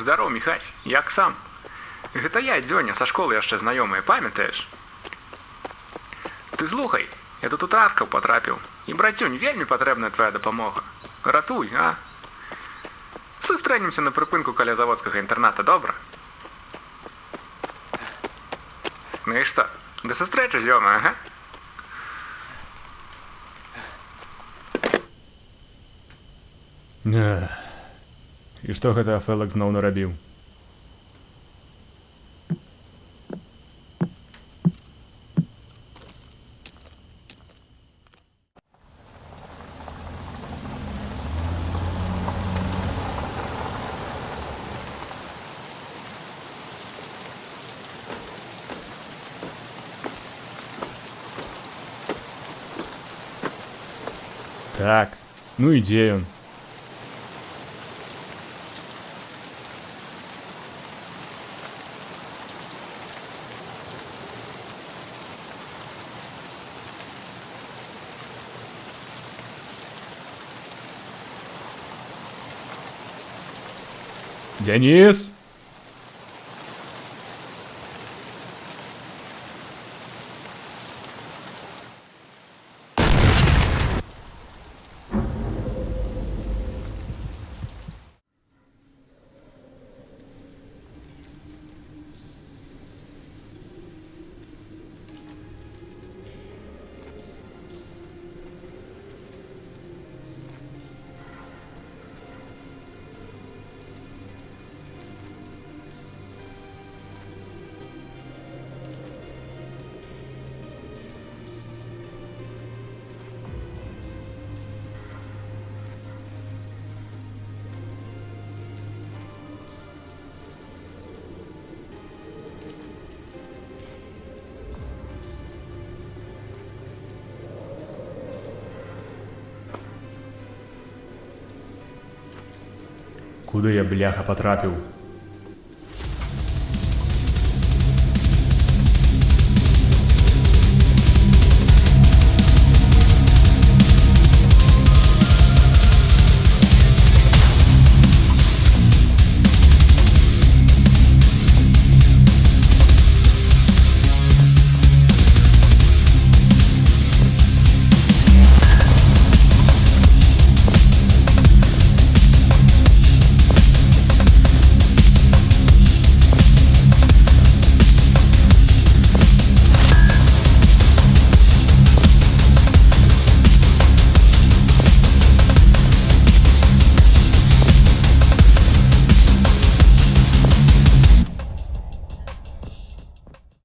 Здароў, Міхась, як сам? Гэта я, Дзёня, са школы яшчэ знаёмыя, памятаеш? Ты слухай, я тут у Таркаў патрапіў. І, брацюнь, вельмі патрэбная твая дапамога. Ратуй, а? Сустрэнемся на прыпынку каля заводскага інтэрната, добра? Ну і што? Да сустрэчы, Зёма, ага? І што гэта Фэлак зноў нарабіў? Так, ну і дзе ён? Денис! Куды я, бляха, патрапіў?